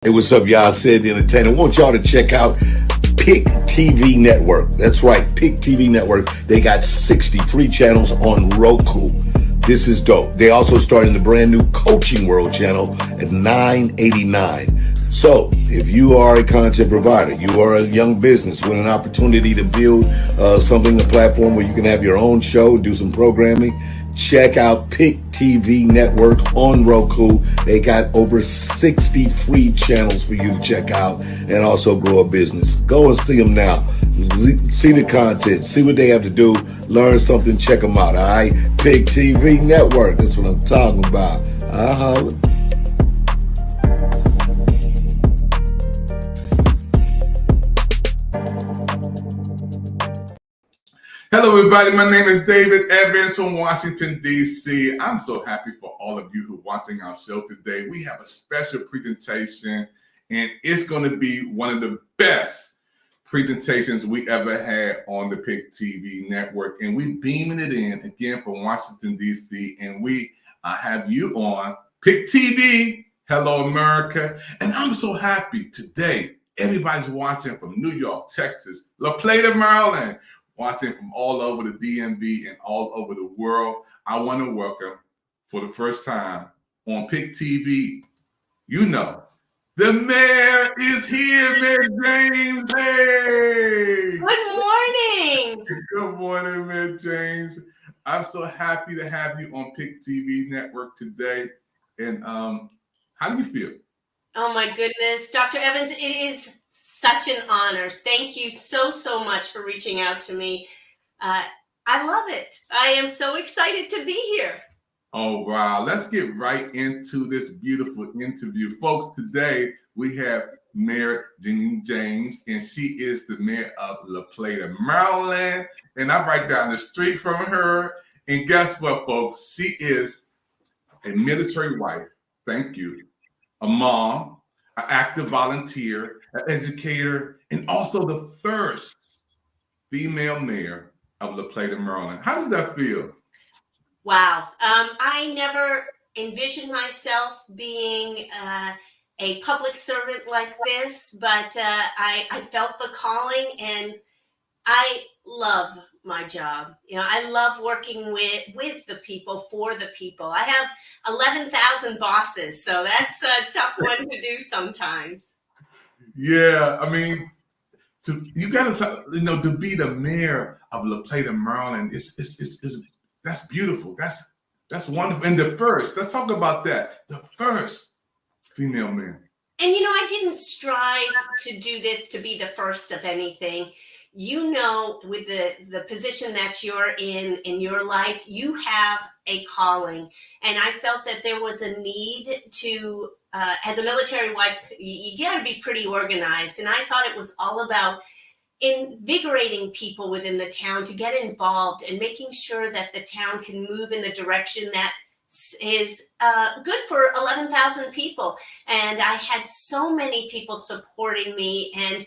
Hey, what's up, y'all? Said the Entertainer. I want y'all to check out Pick TV Network. That's right, Pick TV Network. They got 60 free channels on Roku. This is dope. They also started the brand new Coaching World channel at $9.89. So, if you are a content provider, you are a young business with an opportunity to build a platform where you can have your own show, do some programming, check out Pick TV Network on Roku. They got over 60 free channels for you to check out and also grow a business. Go and see them now. See the content. See what they have to do. Learn something. Check them out. All right? Pick TV Network. That's what I'm talking about. Hello, everybody. My name is David Evans from Washington, D.C. I'm so happy for all of you who are watching our show today. We have a special presentation, and it's going to be one of the best presentations we ever had on the Pick TV Network. And we're beaming it in again from Washington, D.C., and we have you on Pick TV. Hello, America. And I'm so happy today. Everybody's watching from New York, Texas, La Plata, Maryland, watching from all over the DMV and all over the world. I want to welcome, for the first time on Pick TV, the mayor is here, Mayor James. Hey! Good morning. Good morning, Mayor James. I'm so happy to have you on Pick TV Network today. And how do you feel? Oh my goodness, Dr. Evans, it is such an honor. Thank you so much for reaching out to me. I love it. I am so excited to be here. Oh, wow. Let's get right into this beautiful interview. Folks, today we have Mayor Jeannine James, and she is the mayor of La Plata, Maryland. And I'm right down the street from her. And guess what, folks? She is a military wife. Thank you. A mom, an active volunteer, an educator, and also the first female mayor of La Plata, Maryland. How does that feel? Wow. I never envisioned myself being a public servant like this, but I felt the calling, and I love my job. I love working with the people, for the people. I have 11,000 bosses, so that's a tough one to do sometimes. Yeah, I mean, to be the mayor of La Plata, Maryland, that's beautiful. That's wonderful. And the first, let's talk about that. The first female mayor. And I didn't strive to do this to be the first of anything. With the position that you're in your life, you have a calling. And I felt that there was a need to, as a military wife, you got to be pretty organized. And I thought it was all about invigorating people within the town to get involved and making sure that the town can move in the direction that is good for 11,000 people. And I had so many people supporting me and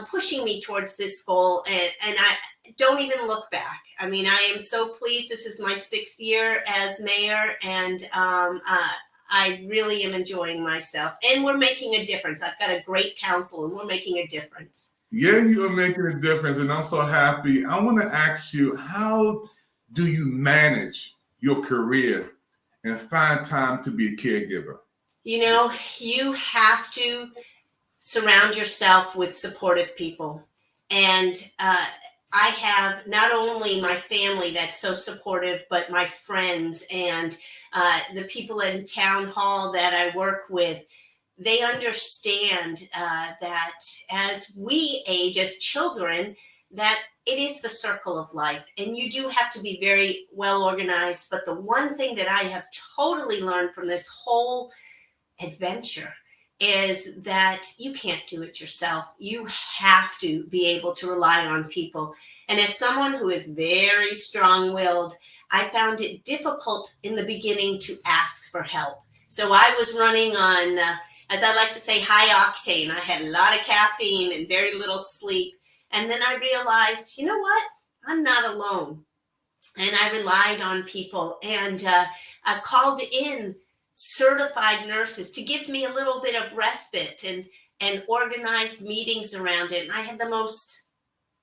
pushing me towards this goal. And I don't even look back. I mean, I am so pleased. This is my 6th year as mayor, and I really am enjoying myself. And we're making a difference. I've got a great council, and we're making a difference. Yeah, you are making a difference, and I'm so happy. I want to ask you, how do you manage your career and find time to be a caregiver? You have to surround yourself with supportive people. And I have not only my family that's so supportive, but my friends and the people in town hall that I work with. They understand that as we age as children, that it is the circle of life, and you do have to be very well organized. But the one thing that I have totally learned from this whole adventure is that you can't do it yourself. You have to be able to rely on people. And as someone who is very strong-willed, I found it difficult in the beginning to ask for help. So I was running on, as I like to say, high octane. I had a lot of caffeine and very little sleep. And then I realized, you know what? I'm not alone. And I relied on people, and I called in certified nurses to give me a little bit of respite and organized meetings around it. And I had the most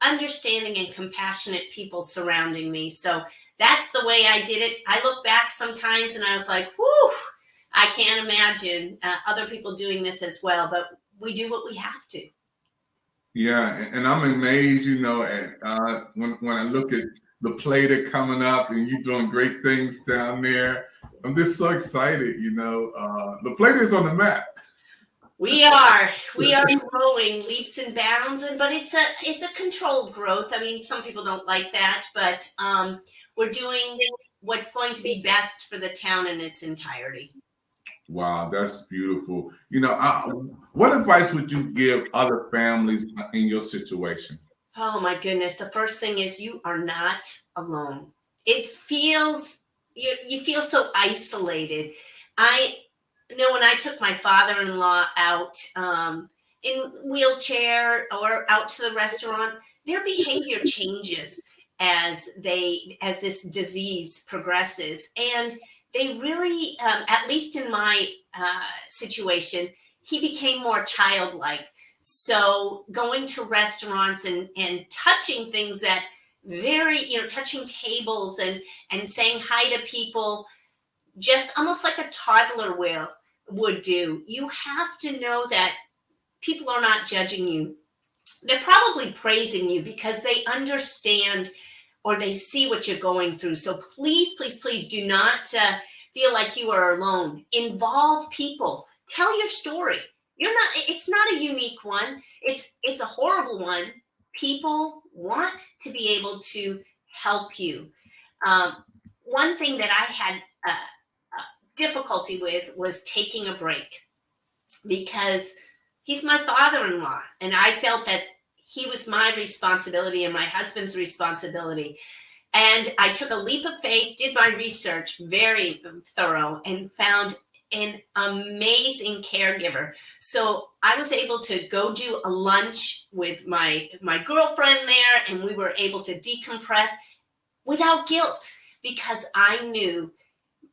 understanding and compassionate people surrounding me. So that's the way I did it. I look back sometimes and I was like, whew, I can't imagine other people doing this as well, but we do what we have to. Yeah, and I'm amazed, at when I look at the play that's coming up and you doing great things down there. I'm just so excited, the play is on the map. We are growing leaps and bounds, but it's a controlled growth. I mean, some people don't like that, but we're doing what's going to be best for the town in its entirety. Wow, that's beautiful. What advice would you give other families in your situation? Oh my goodness. The first thing is you are not alone. It feels, you feel so isolated. I know when I took my father-in-law out in wheelchair or out to the restaurant, their behavior changes as this disease progresses. And they really, at least in my situation, he became more childlike. So going to restaurants and touching things that touching tables and saying hi to people, just almost like a toddler would do. You have to know that people are not judging you. They're probably praising you because they understand or they see what you're going through. So please, please, please do not feel like you are alone. Involve people. Tell your story. It's not a unique one. It's a horrible one. People want to be able to help you. One thing that I had difficulty with was taking a break because he's my father-in-law and I felt that he was my responsibility and my husband's responsibility. And I took a leap of faith, did my research, very thorough, and found an amazing caregiver. So I was able to go do a lunch with my girlfriend there, and we were able to decompress without guilt because I knew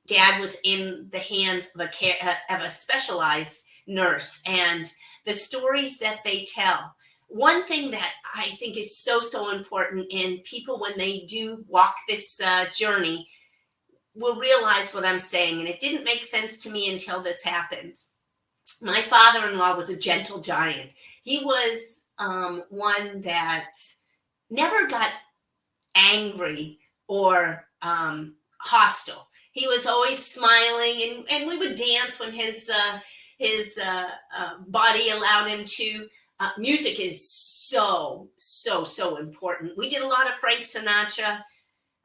Dad was in the hands of a specialized nurse, and the stories that they tell. One thing that I think is so important, and people when they do walk this journey will realize what I'm saying, and it didn't make sense to me until this happened. My father-in-law was a gentle giant. He was one that never got angry or hostile. He was always smiling, and we would dance when his body allowed him to. Music is so important. We did a lot of Frank Sinatra.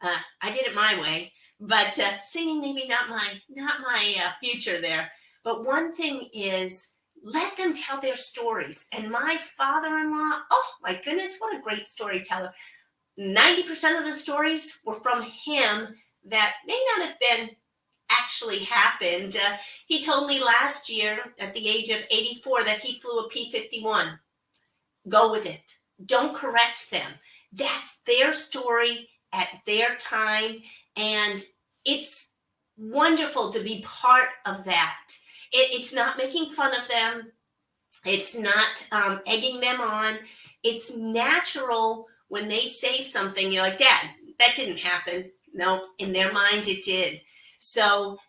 I did it my way, but singing maybe not my future there. But one thing is, let them tell their stories. And my father-in-law, oh my goodness, what a great storyteller. 90% of the stories were from him that may not have been actually happened. He told me last year at the age of 84 that he flew a P-51. Go with it. Don't correct them. That's their story at their time. And it's wonderful to be part of that. It's not making fun of them. It's not egging them on. It's natural when they say something, you're like, Dad, that didn't happen. No, in their mind it did. So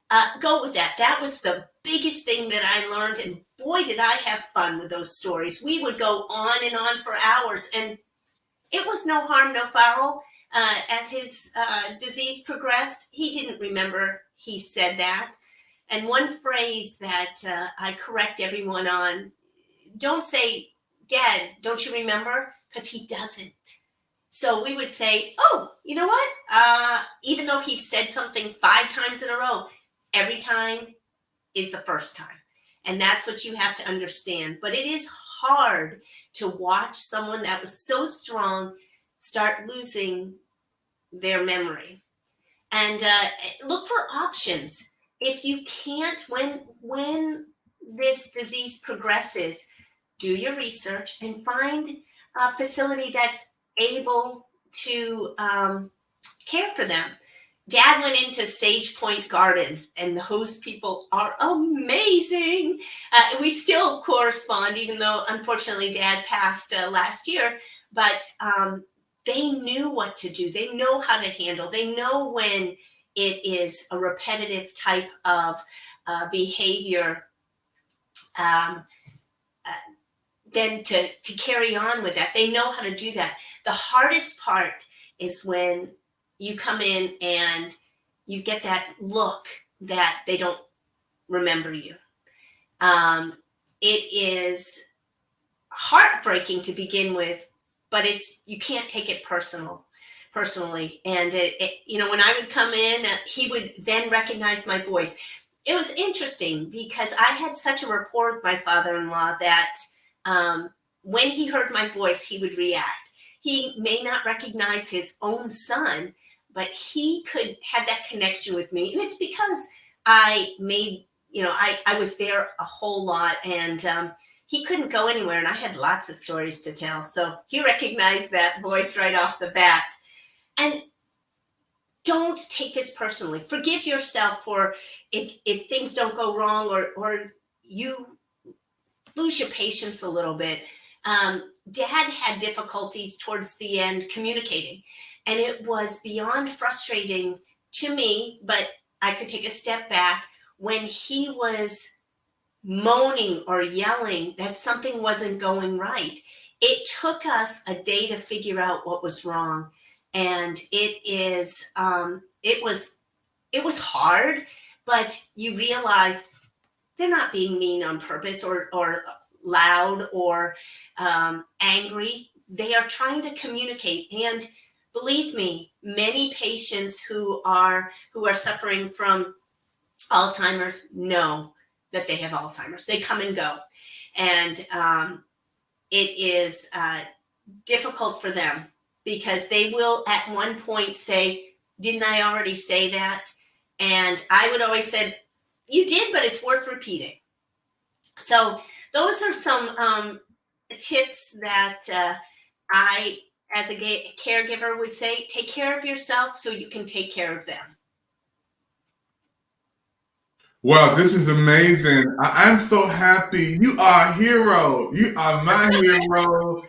go with that. That was the biggest thing that I learned. And boy, did I have fun with those stories. We would go on and on for hours. And it was no harm, no foul. As his disease progressed, he didn't remember he said that. And one phrase that I correct everyone on, don't say, Dad, don't you remember? Because he doesn't. So we would say, oh, you know what? Even though he said something 5 times in a row, every time is the first time. And that's what you have to understand. But it is hard to watch someone that was so strong start losing their memory. And look for options. If you can't, when this disease progresses, do your research and find a facility that's able to care for them. Dad went into Sage Point Gardens, and those people are amazing. We still correspond, even though unfortunately Dad passed last year. But they knew what to do. They know how to handle. They know when it is a repetitive type of behavior. Um, then to carry on with that. They know how to do that. The hardest part is when you come in and you get that look that they don't remember you. It is heartbreaking to begin with, but you can't take it personally. And when I would come in, he would then recognize my voice. It was interesting because I had such a rapport with my father-in-law that when he heard my voice, he would react. He may not recognize his own son, but he could have that connection with me. And it's because I was there a whole lot, and he couldn't go anywhere. And I had lots of stories to tell. So he recognized that voice right off the bat. And don't take this personally. Forgive yourself for if things don't go wrong or you lose your patience a little bit. Dad had difficulties towards the end communicating, and it was beyond frustrating to me, but I could take a step back when he was moaning or yelling that something wasn't going right. It took us a day to figure out what was wrong. And it was hard, but you realize they're not being mean on purpose or loud or angry. They are trying to communicate. And believe me, many patients who are suffering from Alzheimer's know that they have Alzheimer's. They come and go. And it is difficult for them because they will at one point say, didn't I already say that? And I would always say, you did, but it's worth repeating. So those are some tips that I, as a caregiver, would say. Take care of yourself so you can take care of them. Well, this is amazing. I'm so happy. You are a hero. You are my hero.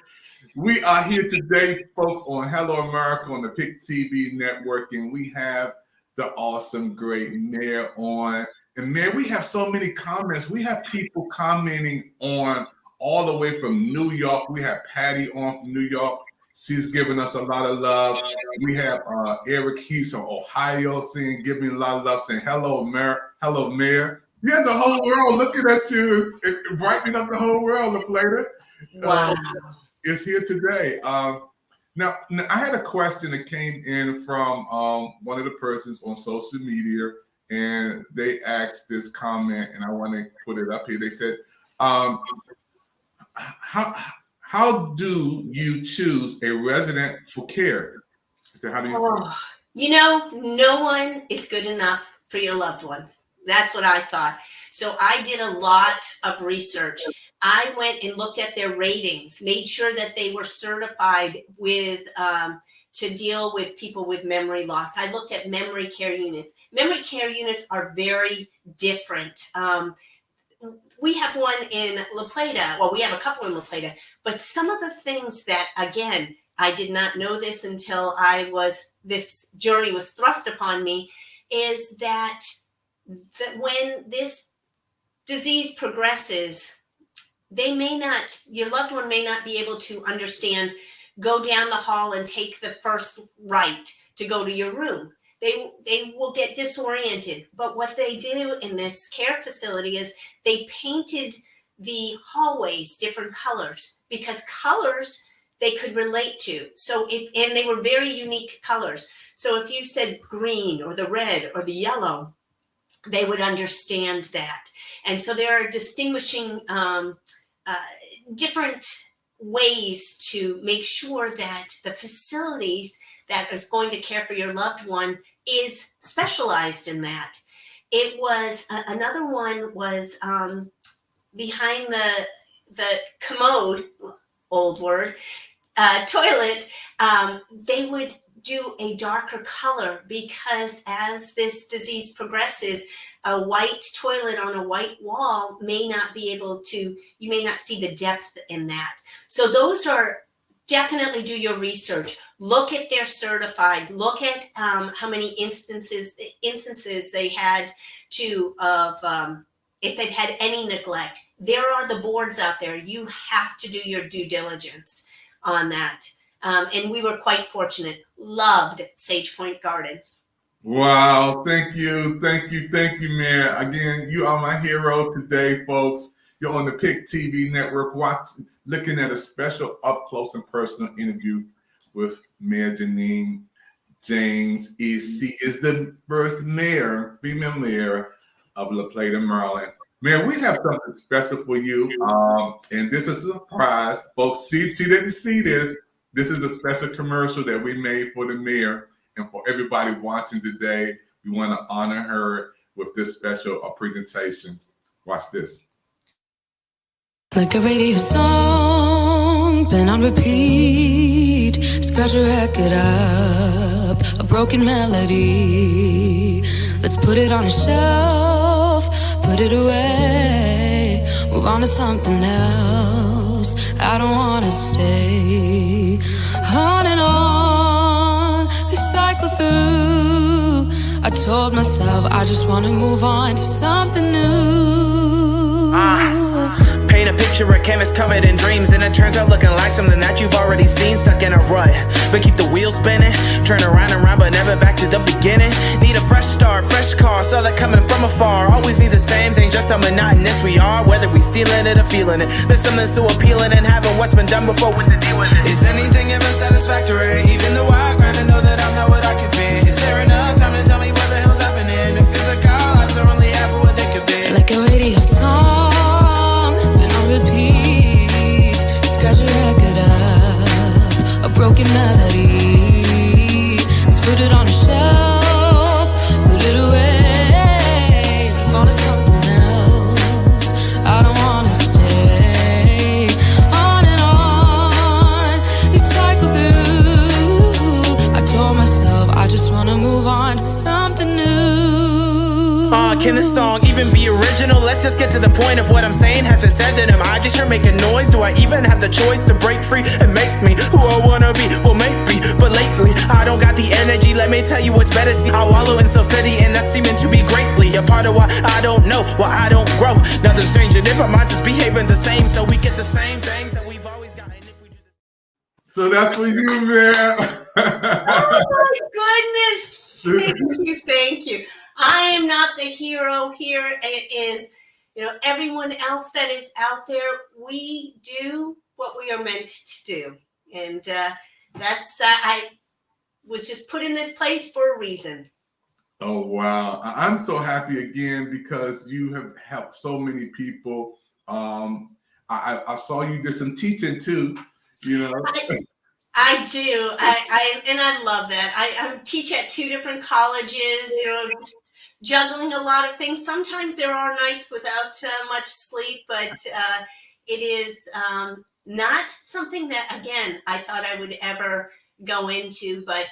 We are here today, folks, on Hello America on the PIC TV network, and we have the awesome, great Mayor on. And Mayor, we have so many comments. We have people commenting on all the way from New York. We have Patty on from New York. She's giving us a lot of love. We have Eric Heath from Ohio giving a lot of love, saying hello, Mayor. Hello, Mayor. You have the whole world looking at you. It's brightening up the whole world, LaFleda. Wow. Is here today. Now, I had a question that came in from one of the persons on social media, and they asked this comment, and I want to put it up here. They said, how do you choose a resident for care? So how do you? No one is good enough for your loved ones. That's what I thought. So I did a lot of research. I went and looked at their ratings, made sure that they were certified with to deal with people with memory loss. I looked at memory care units. Memory care units are very different. We have one in La Plata. Well, we have a couple in La Plata. But some of the things that, again, I did not know this until this journey was thrust upon me, is that when this disease progresses, your loved one may not be able to understand, go down the hall and take the first right to go to your room. They will get disoriented. But what they do in this care facility is they painted the hallways different colors, because colors they could relate to. And they were very unique colors. So if you said green or the red or the yellow, they would understand that. And so there are distinguishing different ways to make sure that the facilities that is going to care for your loved one is specialized in that. It was another one was behind the commode, old word, toilet. They would do a darker color, because as this disease progresses, a white toilet on a white wall may not be able to, you may not see the depth in that. So those are, definitely do your research. Look at their certified, look at how many instances they had if they've had any neglect. There are the boards out there. You have to do your due diligence on that. And we were quite fortunate. Loved Sage Point Gardens. Wow. Thank you, Mayor. Again, you are my hero today, folks. You're on the PIC TV network, looking at a special up-close and personal interview with Mayor Jeannine James. She is the first female mayor of La Plata, Maryland. Mayor, we have something special for you, and this is a surprise. Folks, she didn't see this. This is a special commercial that we made for the mayor and for everybody watching today. We want to honor her with this special presentation. Watch this. Like a radio song, been on repeat. Scratch a record up, a broken melody. Let's put it on a shelf, put it away. Move on to something else. I don't wanna stay on and on, recycle through. I told myself I just wanna move on to something new. Paint a picture, a canvas covered in dreams, and it turns out looking like something that you've already seen. Stuck in a rut, but keep the wheels spinning. Turn around and round, but never back to the beginning. Need a fresh start, fresh car, saw that coming from afar. Always need the same thing, just how monotonous we are. Whether we stealing it or feeling it, there's something so appealing in having what's been done before. What's the deal with it? Is anything ever satisfactory? Even though I grind to know that I'm not what I could be. Is there enough time to tell me what the hell's happening? The physical lives are only half of what they could be. Like a radio song, been on repeat. Scratch a record up, a broken melody. Let's put it on a shelf, put it away. Move on to something else. I don't wanna stay on and on, recycle through. I told myself I just wanna move on to something new. Can this song even be original? Let's just get to the point of what I'm saying. Has it said that am I just here making noise? Do I even have the choice to break free and make me who I wanna be? Well, maybe, but lately I don't got the energy. Let me tell you what's better. See, I wallow in self-pity, and that's seeming to be greatly a part of why I don't know, why I don't grow. Nothing strange and different minds just behaving the same, so we get the same things that we've always gotten. If we do this. So that's for you, Mayor. Oh my goodness. Thank you. I am not the hero here. It is, everyone else that is out there. We do what we are meant to do. And I was just put in this place for a reason. Oh, wow. I'm so happy again because you have helped so many people. I saw you did some teaching too, I do. I love that. I teach at 2 different colleges, juggling a lot of things. Sometimes there are nights without much sleep, but it is not something that, again, I thought I would ever go into, but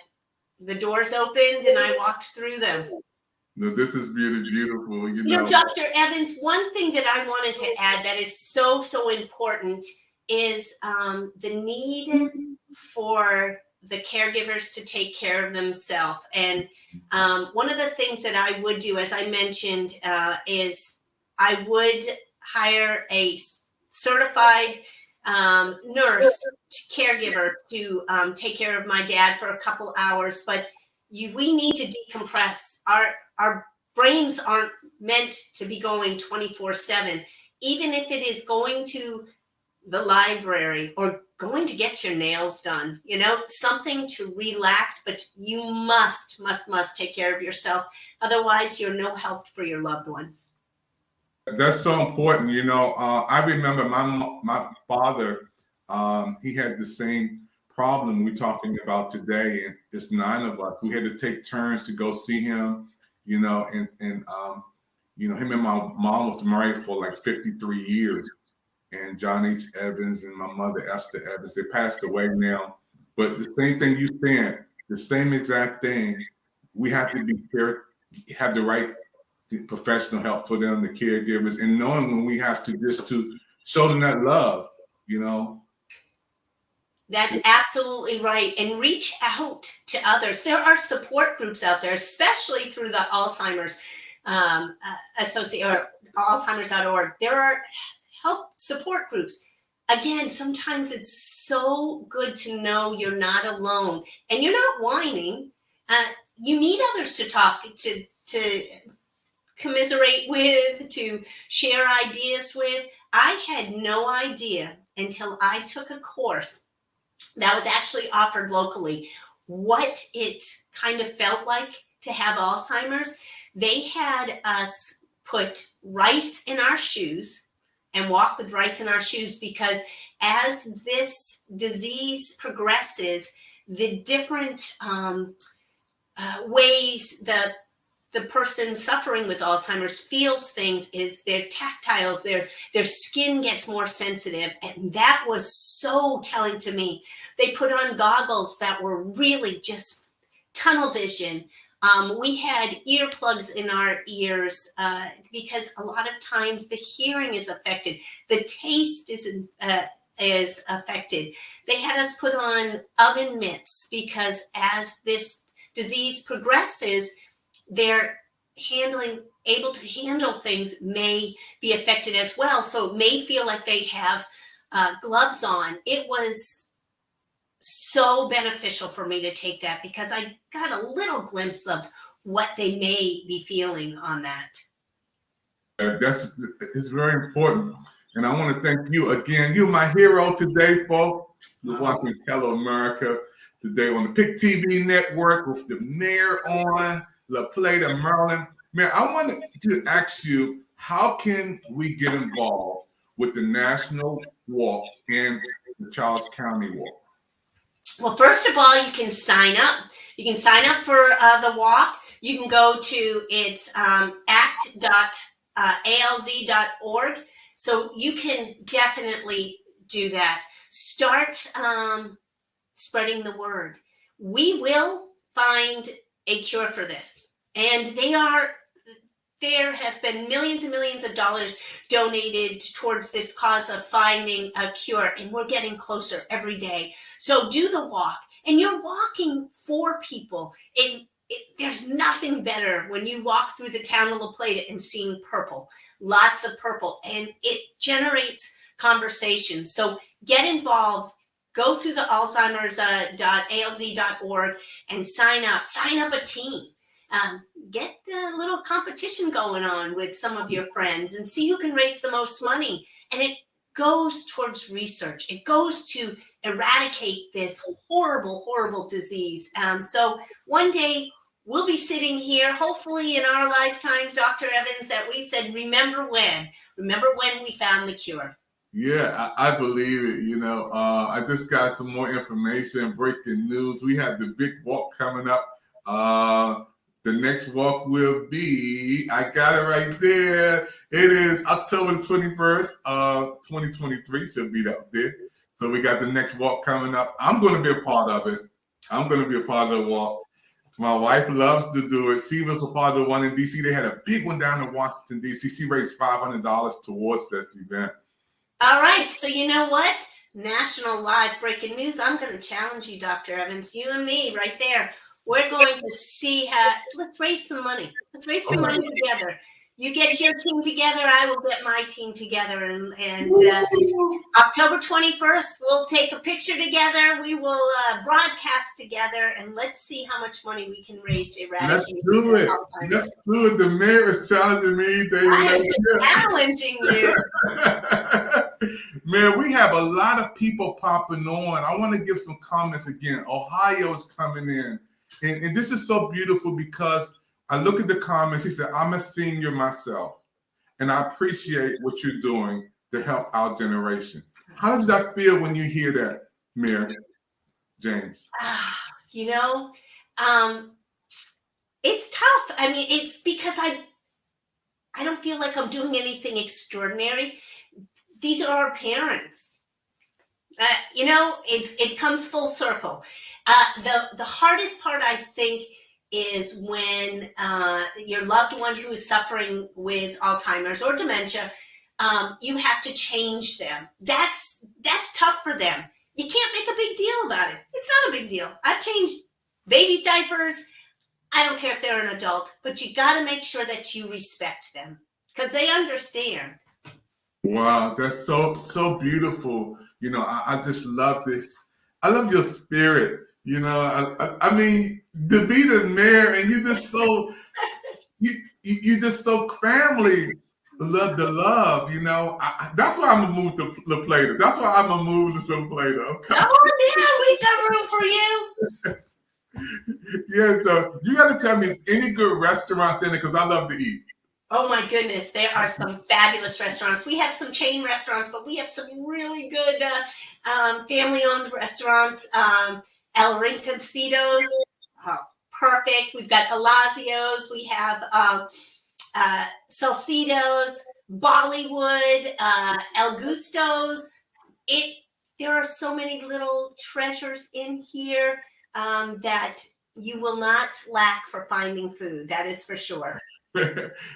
the doors opened and I walked through them. No, this is really beautiful. Dr. Evans, one thing that I wanted to add that is so, so important is the need for the caregivers to take care of themselves. And one of the things that I would do, as I mentioned, is I would hire a certified nurse, caregiver to take care of my dad for a couple hours. But we need to decompress. Our brains aren't meant to be going 24/7. Even if it is going to the library or going to get your nails done, something to relax, but you must take care of yourself. Otherwise, you're no help for your loved ones. That's so important. I remember my father, he had the same problem we're talking about today. And it's 9 of us. We had to take turns to go see him, and him and my mom was married for like 53 years. And John H. Evans and my mother, Esther Evans, they passed away now. But the same thing you said, the same exact thing. We have to have the right professional help for them, the caregivers, and knowing when we have to just to show them that love, you know. That's absolutely right. And reach out to others. There are support groups out there, especially through the Alzheimer's or Alzheimer's.org. There are help support groups. Again, sometimes it's so good to know you're not alone and you're not whining. You need others to talk to commiserate with, to share ideas with. I had no idea until I took a course that was actually offered locally what it kind of felt like to have Alzheimer's. They had us put rice in our shoes and walk with rice in our shoes, because as this disease progresses, the different ways the person suffering with Alzheimer's feels things is their tactiles, their skin gets more sensitive. And that was so telling to me. They put on goggles that were really just tunnel vision. We had earplugs in our ears because a lot of times the hearing is affected. The taste is affected. They had us put on oven mitts because as this disease progresses, they're able to handle things may be affected as well. So it may feel like they have gloves on. It was so beneficial for me to take that because I got a little glimpse of what they may be feeling on that. It's very important. And I want to thank you again. You're my hero today, folks. You're watching Hello America today on the PIC TV network with the mayor on La Plata, Maryland. Mayor, I wanted to ask you, how can we get involved with the National Walk and the Charles County Walk? Well, first of all, you can sign up. You can sign up for the walk. You can go to its act.alz.org. So you can definitely do that. Start spreading the word. We will find a cure for this. And there have been millions and millions of dollars donated towards this cause of finding a cure. And we're getting closer every day. So do the walk. And you're walking for people. There's nothing better when you walk through the town of La Plata and seeing purple. Lots of purple. And it generates conversation. So get involved. Go through the Alzheimer's.alz.org and sign up. Sign up a team. Get a little competition going on with some of your friends and see who can raise the most money. And it goes towards research. It goes to eradicate this horrible, horrible disease. So one day we'll be sitting here, hopefully in our lifetimes, Dr. Evans, that we said, remember when we found the cure. Yeah, I believe it. You know, I just got some more information, breaking news. We have the big walk coming up. The next walk will be, I got it right there. It is October the 21st, 2023, should be up there. So we got the next walk coming up. I'm going to be a part of it. I'm going to be a part of the walk. My wife loves to do it. She was a part of the one in D.C. They had a big one down in Washington, D.C. She raised $500 towards this event. All right. So you know what? National live breaking news. I'm going to challenge you, Dr. Evans, you and me right there. We're going to see let's raise some money. Let's raise some money together. You get your team together, I will get my team together. And October 21st, we'll take a picture together. We will broadcast together, and let's see how much money we can raise to eradicate. Let's do it. Let's do it. The mayor is challenging me. I am challenging you. Man, we have a lot of people popping on. I want to give some comments again. Ohio is coming in. And this is so beautiful because I look at the comments. He said, I'm a senior myself, and I appreciate what you're doing to help our generation. How does that feel when you hear that, Mayor James? You know, it's tough. I mean, it's because I don't feel like I'm doing anything extraordinary. These are our parents. You know, it comes full circle. The hardest part, I think, is when your loved one who is suffering with Alzheimer's or dementia, you have to change them. That's tough for them. You can't make a big deal about it. It's not a big deal. I've changed babies' diapers. I don't care if they're an adult, but you got to make sure that you respect them because they understand. Wow, that's so beautiful. I just love this. I love your spirit. I mean, to be the mayor and you just so family. Love the love. That's why I'm gonna move to La Plata. That's why I'm gonna move to La Plata. Okay. Oh yeah, we got room for you. Yeah, so you got to tell me, any good restaurants in there because I love to eat. Oh my goodness, there are some fabulous restaurants. We have some chain restaurants, but we have some really good family-owned restaurants. El Rinconcitos, perfect. We've got Palacios. We have Salcidos, Bollywood, El Gustos. There are so many little treasures in here that you will not lack for finding food. That is for sure.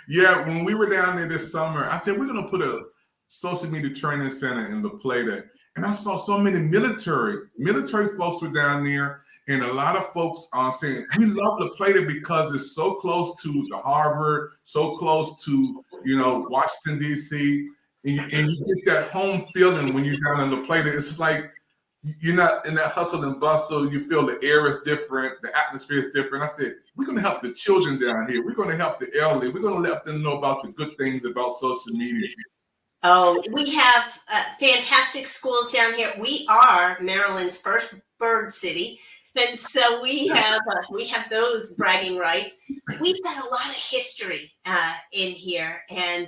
Yeah, when we were down there this summer, I said, we're going to put a social media training center in La Plata. And I saw so many military folks were down there. And a lot of folks are saying, we love La Plata because it's so close to the harbor, so close to, Washington, D.C. And you get that home feeling when you're down in La Plata. It's like you're not in that hustle and bustle. You feel the air is different. The atmosphere is different. I said, we're going to help the children down here. We're going to help the elderly. We're going to let them know about the good things about social media. Oh, we have fantastic schools down here. We are Maryland's first bird city. And so we have those bragging rights. We've got a lot of history in here. And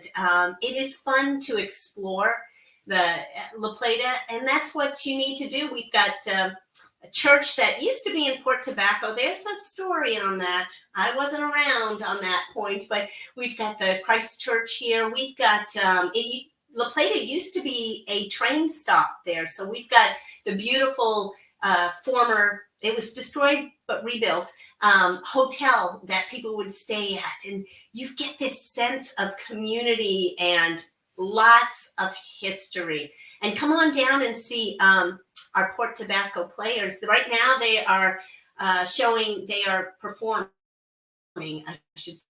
it is fun to explore the La Plata, and that's what you need to do. We've got a church that used to be in Port Tobacco. There's a story on that. I wasn't around on that point, but we've got the Christ Church here. We've got La Plata used to be a train stop there, so we've got the beautiful former. It was destroyed but rebuilt hotel that people would stay at, and you get this sense of community and lots of history. And come on down and see our Port Tobacco players. Right now they are performing, I should say,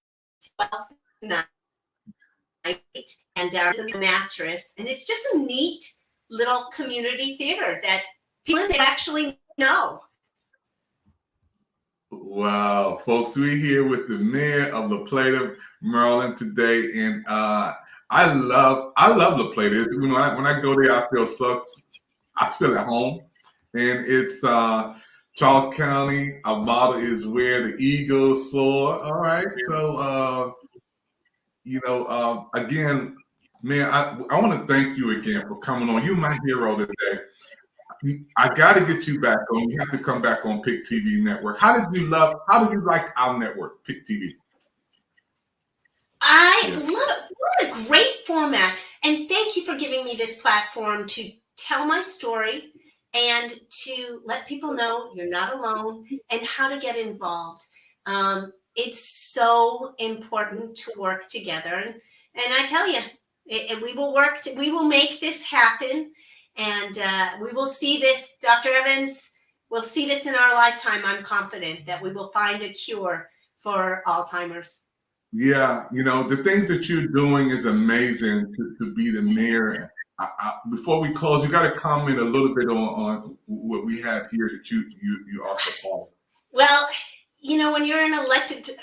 12 tonight. And there's a mattress. And it's just a neat little community theater that people actually know. Wow, folks, we're here with the mayor of La Plata, Maryland today. And I love La Plata. When I go there, I feel at home. And it's Charles County. Our motto is where the eagles soar. All right. So, again, man, I want to thank you again for coming on. You're my hero today. I got to get you back on. You have to come back on Pick TV Network. How did you like our network, Pick TV? I love it. What a great format. And thank you for giving me this platform to tell my story and to let people know you're not alone and how to get involved. It's so important to work together. And I tell you, we will make this happen. And we will see this, Dr. Evans, we'll see this in our lifetime. I'm confident that we will find a cure for Alzheimer's. Yeah, the things that you're doing is amazing to be the mayor. Before we close, you got to comment a little bit on what we have here that you also follow. Well, when you're in an elected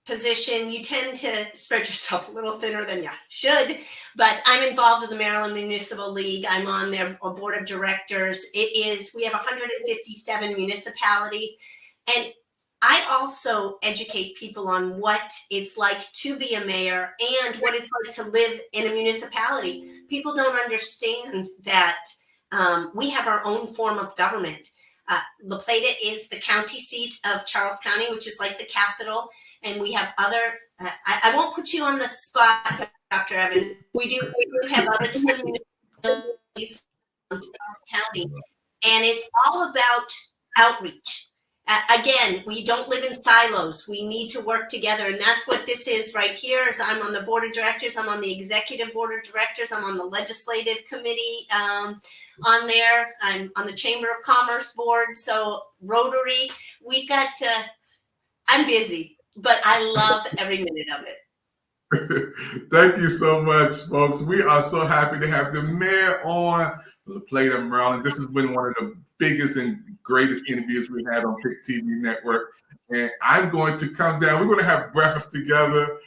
position, you tend to spread yourself a little thinner than you should. But I'm involved with the Maryland Municipal League. I'm on their board of directors. We have 157 municipalities. And I also educate people on what it's like to be a mayor and what it's like to live in a municipality. People don't understand that we have our own form of government. La Plata is the county seat of Charles County, which is like the capital. And we have other, I won't put you on the spot, Dr. Evans. We do have other municipalities in Charles County. And it's all about outreach. Again, we don't live in silos. We need to work together. And that's what this is right here. Is I'm on the board of directors. I'm on the executive board of directors. I'm on the legislative committee on there. I'm on the Chamber of Commerce board. So Rotary, we've got I'm busy, but I love every minute of it. Thank you so much, folks. We are so happy to have the mayor on the plate of Maryland. This has been one of the biggest and greatest interviews we've had on Pick TV Network. And I'm going to come down. We're going to have breakfast together,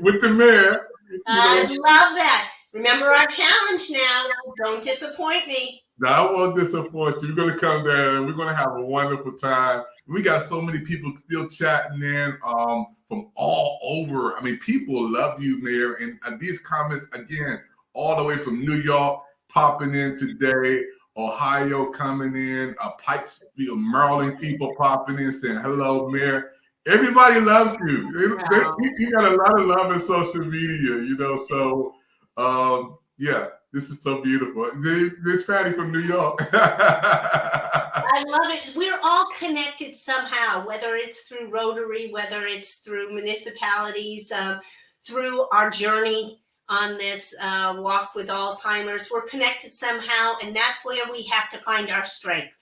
with the mayor. I love that. Remember our challenge now. Don't disappoint me. No, I won't disappoint you. We're going to come down and we're going to have a wonderful time. We got so many people still chatting in from all over. I mean, people love you, Mayor. And these comments, again, all the way from New York, popping in today, Ohio coming in, Pikesville, Maryland people popping in saying, hello, Mayor. Everybody loves you. Wow. You got a lot of love in social media, so yeah, this is so beautiful. This Patty from New York. I love it. We're all connected somehow, whether it's through Rotary, whether it's through municipalities, through our journey on this walk with Alzheimer's. We're connected somehow, and that's where we have to find our strength.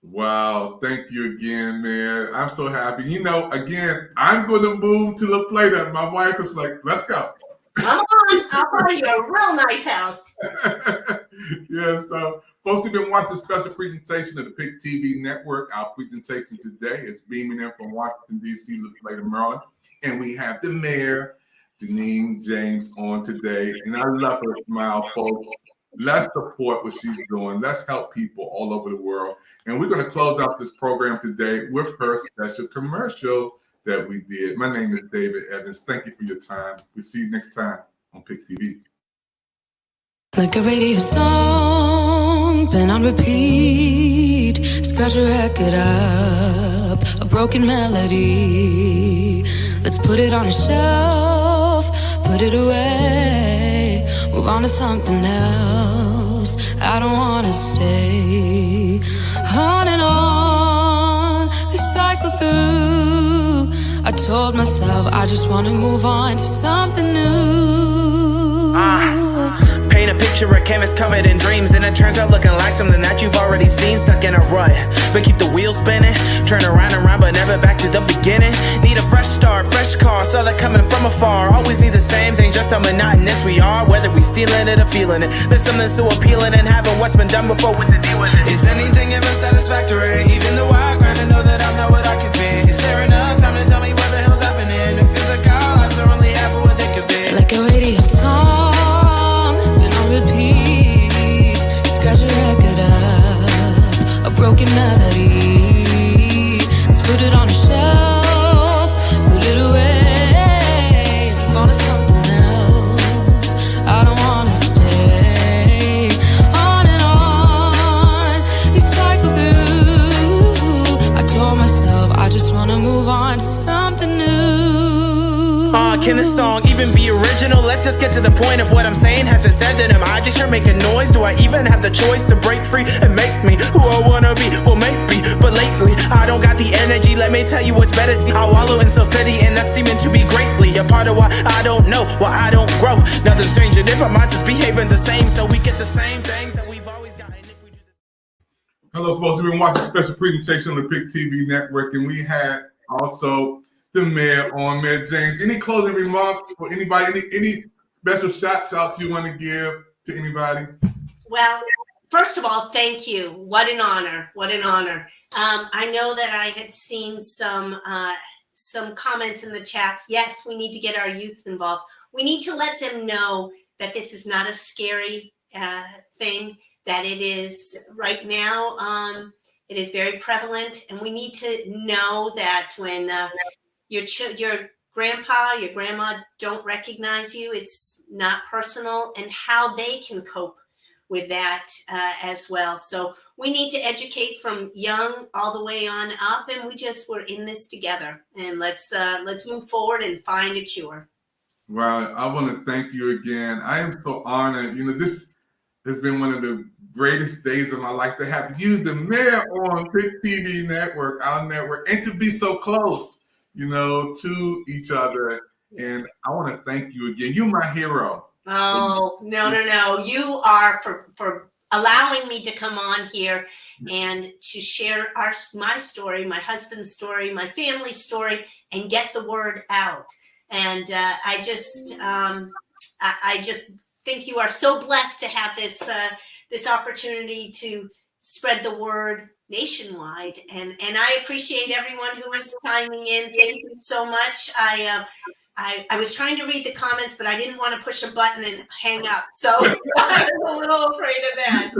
Wow. Thank you again, man. I'm so happy. Again, I'm going to move to La Plata. My wife is like, let's go. Come on. I'll find you a real nice house. Yeah, so folks have been watching a special presentation of the Pick TV Network. Our presentation today is beaming in from Washington, D.C., La Plata, Maryland. And we have the mayor, Jeannine James, on today. And I love her smile, folks. Let's support what she's doing. Let's help people all over the world. And we're going to close out this program today with her special commercial that we did. My name is David Evans. Thank you for your time. We'll see you next time on Pick TV. Like a radio song, been on repeat. Scratch a record up, a broken melody. Let's put it on a shelf, put it away. Move on to something else. I don't wanna stay. On and on, we cycle through. I told myself I just wanna move on to something new. Paint a picture, a canvas covered in dreams, and it turns out looking like something that you've already seen. Stuck in a rut, but keep the wheels spinning. Turn around and round, but never back to the beginning. Need a fresh start, fresh car, saw that coming from afar. Always need the same thing, just how monotonous we are. Whether we stealing it or feeling it, there's something so appealing in having what's been done before. What's the deal with it? Is anything ever satisfactory? Even though I grind to know that I'm not what I could be. Is there enough time to tell me what the hell's happening? It feels like our lives are only half of what they could be. Like a radio song, been on repeat. Scratch a record up, a broken melody. Let's put it on a shelf, put it away. Move on to something else. I don't wanna stay. On and on, we cycle through. I told myself I just wanna move on to something new. Can this song even be original? Let's just get to the point of what I'm saying. Has it said that am I just here making noise? Do I even have the choice to break free and make me who I wanna be? Well, maybe, but lately I don't got the energy. Let me tell you what's better. See, I wallow in self-pity, and that's seeming to be greatly a part of why I don't know, why I don't grow. Nothing strange, and different minds just behaving the same, so we get the same things that we've always gotten. If we do this. Hello, folks. We've been watching a special presentation on the Pick TV Network, and we had also the mayor on, Mayor James. Any closing remarks for anybody? Any special shots out you want to give to anybody? Well, first of all, thank you. What an honor. What an honor. I know that I had seen some comments in the chats. Yes, we need to get our youth involved. We need to let them know that this is not a scary thing, that it is right now. It is very prevalent, and we need to know that when your grandpa, your grandma don't recognize you, it's not personal, and how they can cope with that as well. So we need to educate from young all the way on up, and we're in this together, and let's move forward and find a cure. Well, I want to thank you again. I am so honored. It's been one of the greatest days of my life to have you, the mayor, on Pick TV Network, our network, and to be so close, to each other. And I want to thank you again. You're my hero. Oh, no. You are for allowing me to come on here and to share my story, my husband's story, my family's story, and get the word out. And I just think you are so blessed to have this opportunity to spread the word nationwide. And I appreciate everyone who is chiming in. Thank you so much. I was trying to read the comments, but I didn't want to push a button and hang up. So I was a little afraid of that.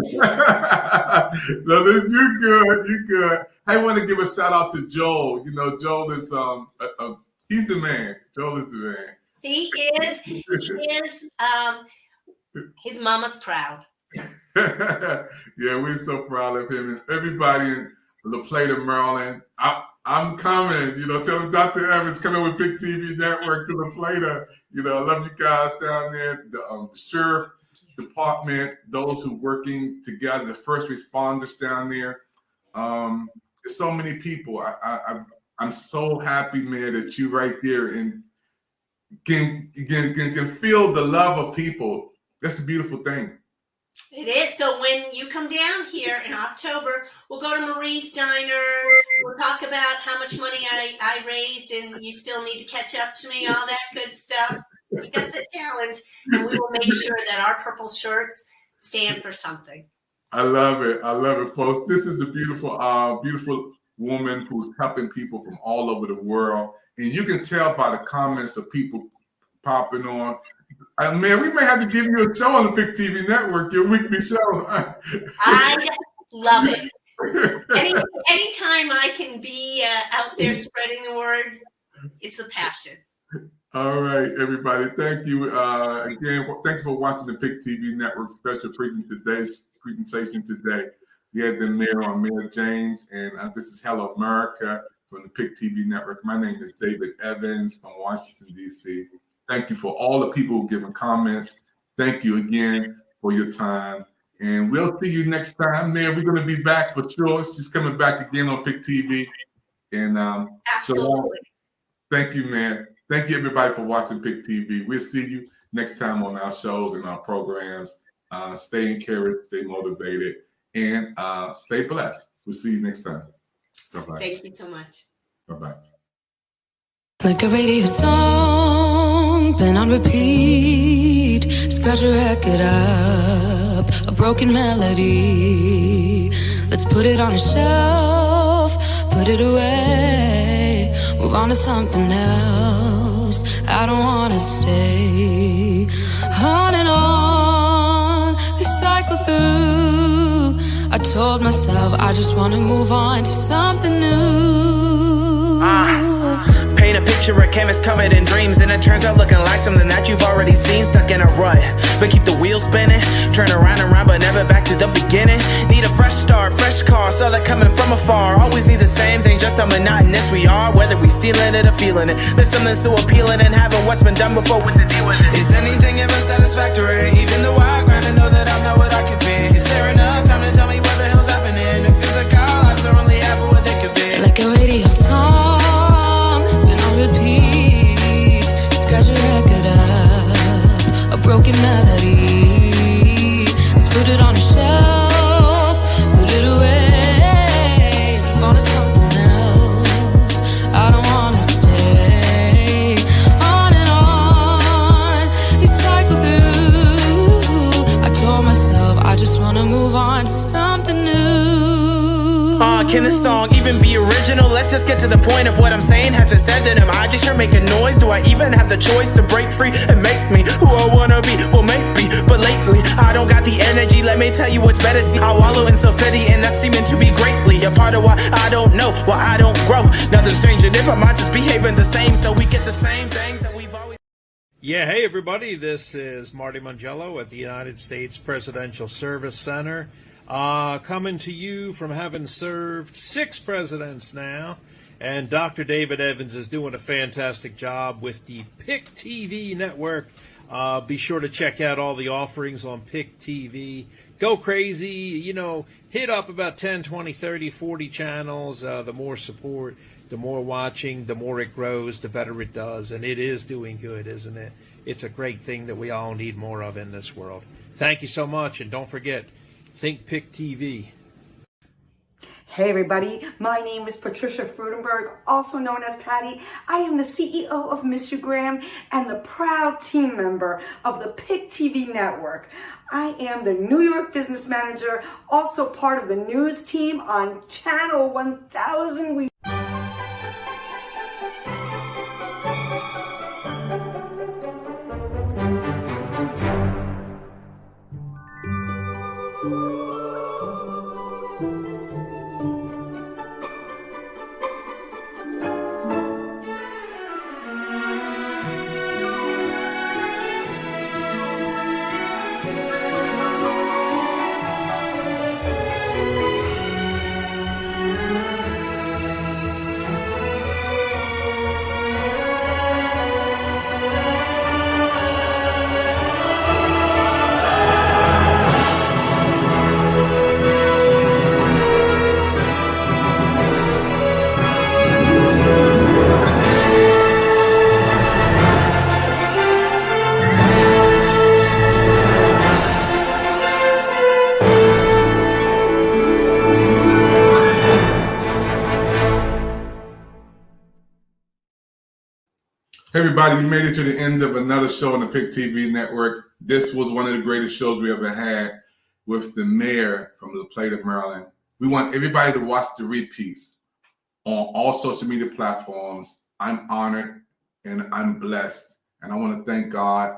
No, you're good. You're good. I want to give a shout out to Joel. Joel is he's the man. Joel is the man. He is. His mama's proud. Yeah, we're so proud of him and everybody in La Plata, Maryland. I'm coming. Tell them Dr. Evans coming with Pick TV Network to La Plata. I love you guys down there. The sheriff department, those who working together, the first responders down there. There's so many people. I'm so happy, man, that you right there and can feel the love of people. That's a beautiful thing. It is. So when you come down here in October, we'll go to Marie's Diner. We'll talk about how much money I raised, and you still need to catch up to me, all that good stuff. You got the challenge, and we will make sure that our purple shirts stand for something. I love it. I love it, folks. This is a beautiful, beautiful woman who's helping people from all over the world. And you can tell by the comments of people popping on. Man, we may have to give you a show on the Pick TV Network, your weekly show. I love it. Anytime I can be out there spreading the word, it's a passion. All right, everybody. Thank you again. Thank you for watching the Pick TV Network special presentation today. We had the mayor on, Mayor James, and this is Hello America from the Pick TV Network. My name is David Evans from Washington, D.C. Thank you for all the people who giving comments. Thank you again for your time. And we'll see you next time. Man, we're going to be back for sure. She's coming back again on Pick TV. And Absolutely. So thank you, man. Thank you, everybody, for watching Pick TV. We'll see you next time on our shows and our programs. Stay encouraged, stay motivated, and stay blessed. We'll see you next time. Bye-bye. Thank you so much. Bye-bye. Like a radio song, been on repeat. Scratch a record up, a broken melody. Let's put it on a shelf, put it away. Move on to something else. I don't wanna stay on and on, recycle through. I told myself I just wanna move on to something new. Paint a picture, a canvas covered in dreams, and it turns out looking like something that you've already seen. Stuck in a rut, but keep the wheels spinning. Turn around and round, but never back to the beginning. Need a fresh start, fresh car, saw that coming from afar. Always need the same thing, just how monotonous we are. Whether we stealing it or feeling it, there's something so appealing in having what's been done before. What's the deal with it? Is anything ever satisfactory? Even though I grind to know that I'm not what I could be. Is there enough time to tell me what the hell's happening? It feels like our lives are only half of what they could be. Like a radio song, been on repeat. Scratch a record up, a broken melody. Let's put it on a shelf, put it away. Move on to something else. I don't wanna stay on and on, recycle through. I told myself I just wanna move on to something new. Can this song even be original? Let's just get to the point of what I'm saying. Has it said that am I just here making noise? Do I even have the choice to break free and make me who I wanna be? Well, maybe, but lately I don't got the energy. Let me tell you what's better. See, I wallow in self-pity, and that's seeming to be greatly a part of why I don't know, why I don't grow. Nothing strange, and if our minds just behaving the same, so we get the same things that we've always. Yeah, hey everybody, this is Marty Mangello at the United States Presidential Service Center. Coming to you from having served 6 presidents now, and Dr. David Evans is doing a fantastic job with the Pick TV Network Be sure to check out all the offerings on Pick TV. Go crazy, hit up about 10, 20, 30, 40 channels. The more support, the more watching, the more it grows, the better it does. And it is doing good, isn't it? It's a great thing that we all need more of in this world. Thank you so much. And don't forget, think Pick TV. Hey everybody, my name is Patricia Frudenberg, also known as Patty. I am the CEO of Instagram and the proud team member of the Pick TV network. I am the New York business manager, also part of the news team on Channel 1000. Hey everybody, you made it to the end of another show on the Pick TV network. This was one of the greatest shows we ever had with the mayor from the plate of Maryland. We want everybody to watch the repeats on all social media platforms. I'm honored and I'm blessed. And I want to thank God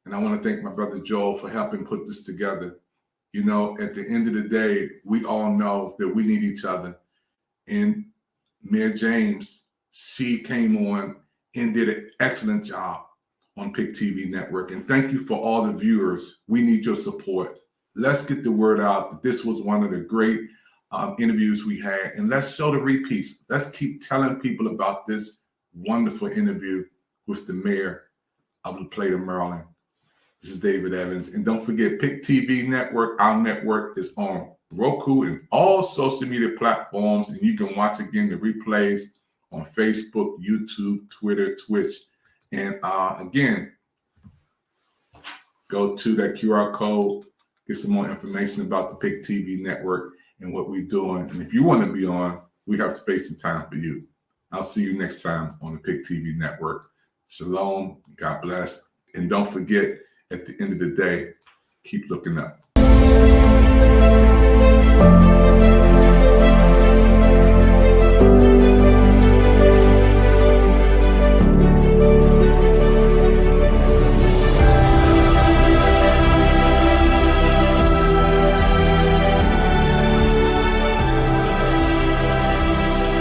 and I want to thank my brother Joel for helping put this together. At the end of the day, we all know that we need each other. And Mayor James, she came on and did an excellent job on Pick TV Network. And thank you for all the viewers. We need your support. Let's get the word out that this was one of the great interviews we had. And let's show the repeats. Let's keep telling people about this wonderful interview with the mayor of the plate of Maryland. This is David Evans. And don't forget, Pick TV Network, our network is on Roku and all social media platforms. And you can watch again the replays on Facebook, YouTube, Twitter, Twitch. And again, go to that QR code, get some more information about the Pick TV network and what we're doing. And if you want to be on, we have space and time for you. I'll see you next time on the Pick TV network. Shalom, God bless. And don't forget, at the end of the day, keep looking up.